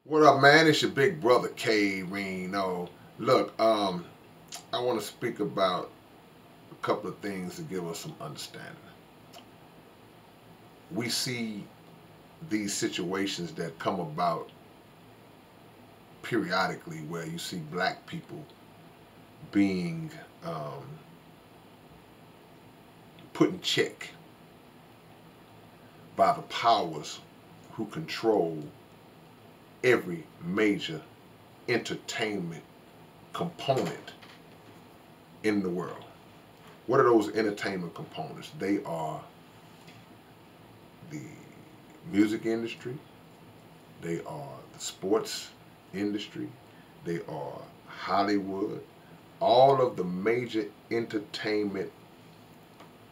What up, man? It's your big brother K-Rino. Look, I want to speak about a couple of things to give us some understanding. We see these situations that come about periodically where you see black people being put in check by the powers who control every major entertainment component in the world. What are those entertainment components? They are the music industry, they are the sports industry, they are Hollywood, all of the major entertainment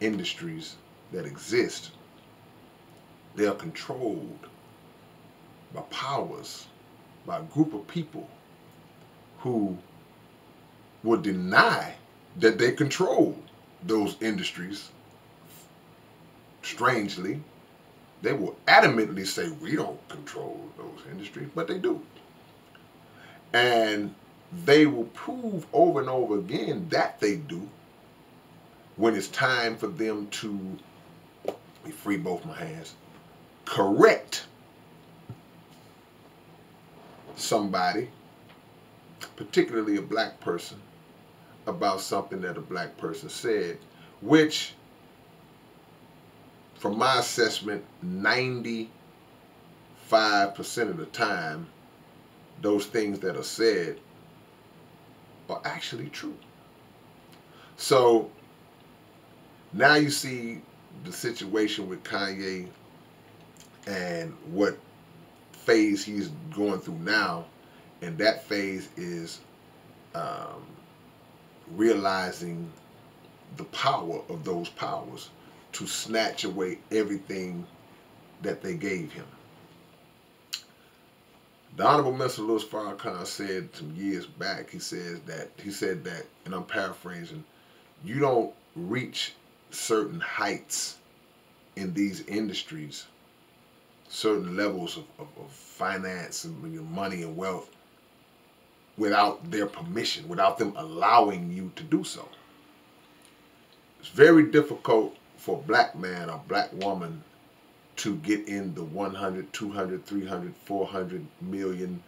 industries that exist. They are controlled by powers, by a group of people who will deny that they control those industries. Strangely, they will adamantly say we don't control those industries, but they do. And they will prove over and over again that they do when it's time for them to, let me free both my hands, correct somebody, particularly a black person, about something that a black person said, which, from my assessment, 95% of the time, those things that are said are actually true. So now you see the situation with Kanye and what phase he's going through now, and that phase is realizing the power of those powers to snatch away everything that they gave him. The Honorable Mr. Louis Farrakhan said some years back, he said that, and I'm paraphrasing, you don't reach certain heights in these industries, certain levels of finance and money and wealth, without their permission, without them allowing you to do so. It's very difficult for a black man or black woman to get in the 100, 200, 300, 400 million,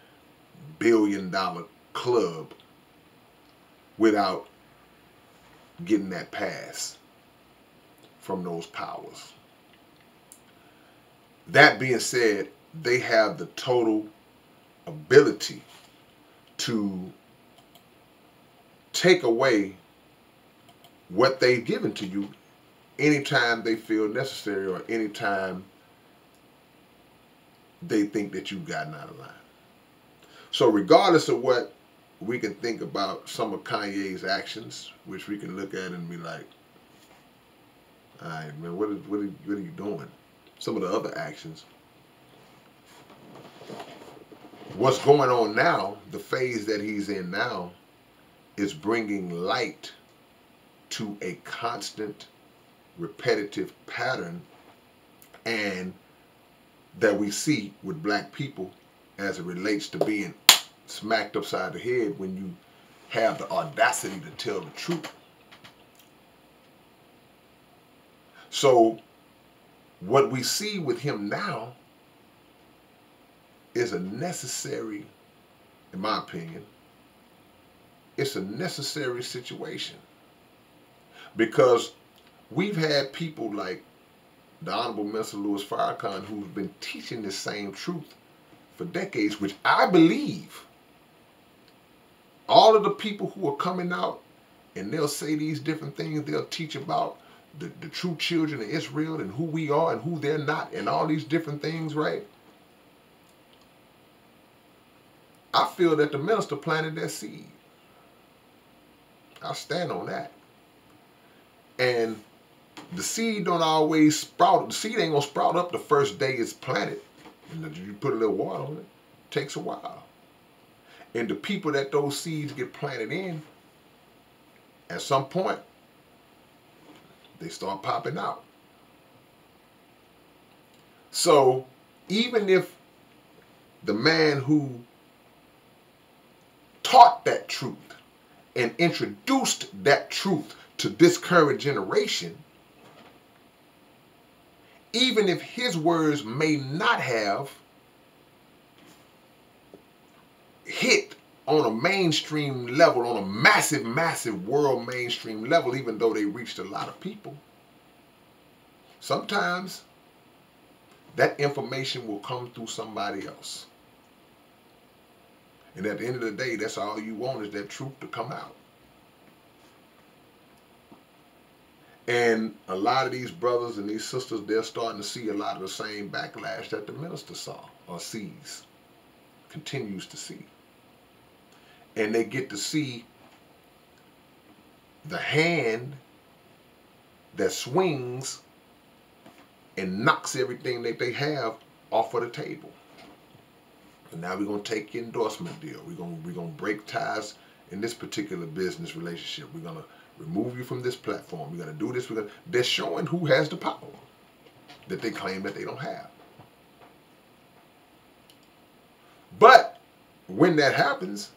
billion-dollar club without getting that pass from those powers. That being said, they have the total ability to take away what they've given to you anytime they feel necessary or anytime they think that you've gotten out of line. So regardless of what we can think about some of Kanye's actions, which we can look at and be like, all right, man, what are you doing? Some of the other actions. What's going on now, the phase that he's in now, is bringing light to a constant, repetitive pattern and that we see with black people as it relates to being smacked upside the head when you have the audacity to tell the truth. So what we see with him now is a necessary, in my opinion, it's a necessary situation. Because we've had people like the Honorable Mr. Louis Farrakhan who's been teaching the same truth for decades, which I believe all of the people who are coming out and they'll say these different things, they'll teach about the true children of Israel and who we are and who they're not and all these different things, right? I feel that the minister planted that seed. I'll stand on that. And the seed don't always sprout. The seed ain't going to sprout up the first day it's planted. And you put a little water on it. It takes a while. And the people that those seeds get planted in, at some point, they start popping out. So even if the man who taught that truth and introduced that truth to this current generation, even if his words may not have hit on a mainstream level, on a massive, massive world mainstream level, even though they reached a lot of people, sometimes that information will come through somebody else. And at the end of the day, that's all you want, is that truth to come out. And a lot of these brothers and these sisters, they're starting to see a lot of the same backlash that the minister saw or sees, continues to see. And they get to see the hand that swings and knocks everything that they have off of the table. And now we're going to take your endorsement deal. We're going to break ties in this particular business relationship. We're going to remove you from this platform. We're going to do this. They're showing who has the power that they claim that they don't have. But when that happens,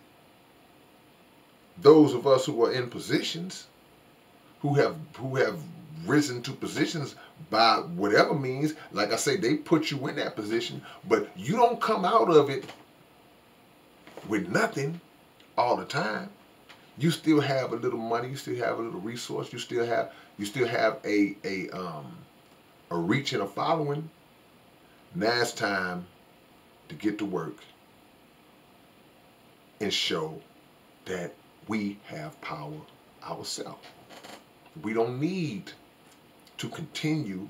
those of us who are in positions, who have risen to positions by whatever means, like I say, they put you in that position, but you don't come out of it with nothing all the time. You still have a little money, you still have a little resource, you still have a reach and a following. Now it's time to get to work and show that we have power ourselves. We don't need to continue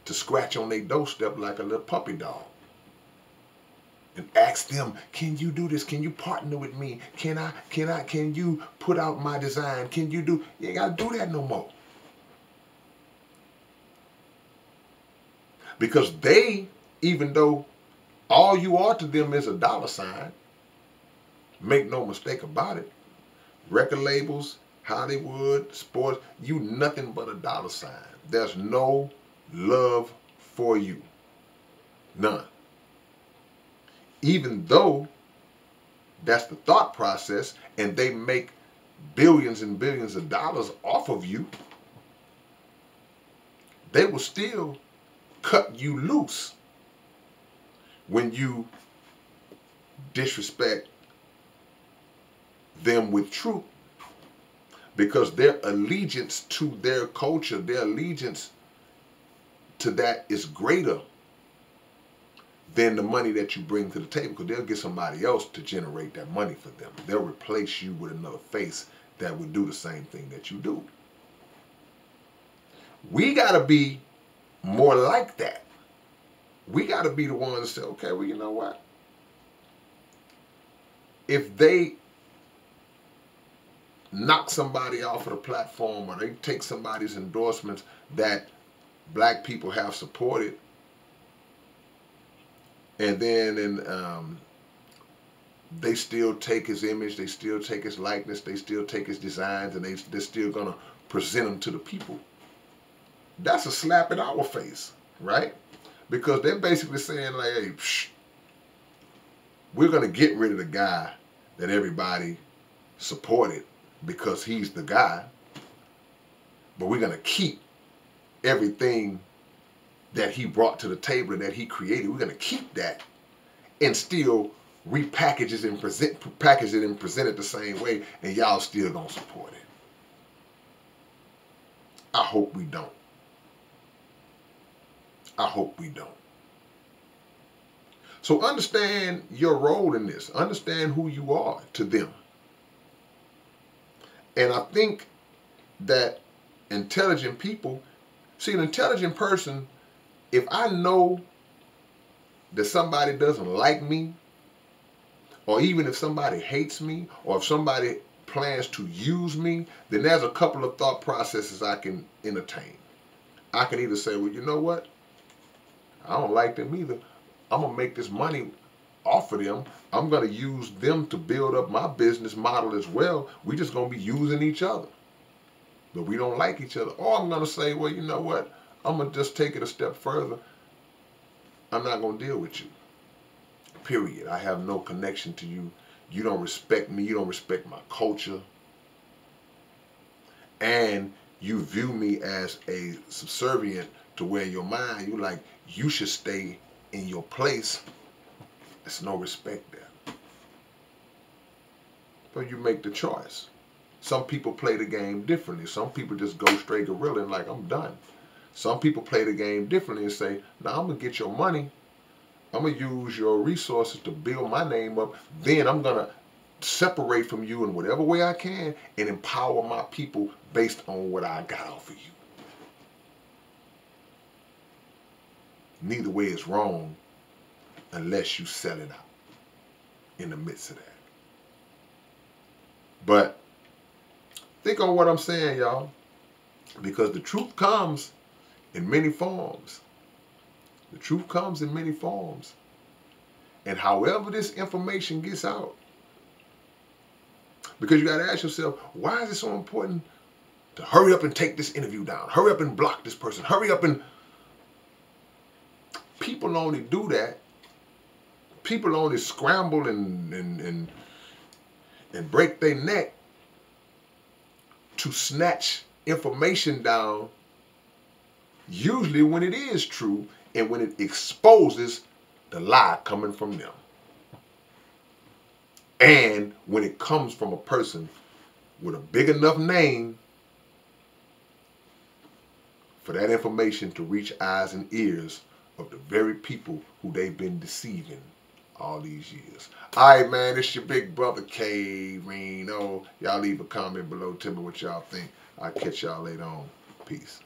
to scratch on their doorstep like a little puppy dog and ask them, can you do this? Can you partner with me? Can you put out my design? Can you do? You ain't got to do that no more. Because they, even though all you are to them is a dollar sign, make no mistake about it, record labels, Hollywood, sports, you nothing but a dollar sign. There's no love for you. None. Even though that's the thought process and they make billions and billions of dollars off of you, they will still cut you loose when you disrespect them with truth, because their allegiance to their culture, their allegiance to that is greater than the money that you bring to the table, because they'll get somebody else to generate that money for them. They'll replace you with another face that would do the same thing that you do. We got to be more like that. We got to be the ones that say, okay, well, you know what? If they knock somebody off of the platform, or they take somebody's endorsements that black people have supported, and then they still take his image, they still take his likeness, they still take his designs, and they're still going to present them to the people, that's a slap in our face, right? Because they're basically saying, like, hey, we're going to get rid of the guy that everybody supported because he's the guy, but we're going to keep everything that he brought to the table and that he created. We're going to keep that and still repackage it and present it the same way, and y'all still going to support it. I hope we don't. I hope we don't. So understand your role in this. Understand who you are to them. And I think that intelligent people, see, an intelligent person, if I know that somebody doesn't like me, or even if somebody hates me, or if somebody plans to use me, then there's a couple of thought processes I can entertain. I can either say, well, you know what? I don't like them either. I'm going to make this money off of them. I'm going to use them to build up my business model as well. We just going to be using each other. But we don't like each other. Or I'm going to say, well, you know what? I'm going to just take it a step further. I'm not going to deal with you. period. I have no connection to you. You don't respect me. You don't respect my culture. And you view me as a subservient to where in your mind, you like, you should stay in your place. There's no respect there. But you make the choice. Some people play the game differently. Some people just go straight guerrilla and like, I'm done. Some people play the game differently and say, now I'm going to get your money. I'm going to use your resources to build my name up. Then I'm going to separate from you in whatever way I can and empower my people based on what I got off of you. Neither way is wrong unless you sell it out in the midst of that. But think on what I'm saying, y'all, because the truth comes in many forms. The truth comes in many forms. And however this information gets out, because you got to ask yourself, why is it so important to hurry up and take this interview down? Hurry up and block this person. Hurry up and... People only do that. People only scramble and break their neck to snatch information down, usually when it is true and when it exposes the lie coming from them. And when it comes from a person with a big enough name for that information to reach eyes and ears of the very people who they've been deceiving all these years. All right, man, it's your big brother K-Rino. Y'all leave a comment below. Tell me what y'all think. I'll catch y'all later on. Peace.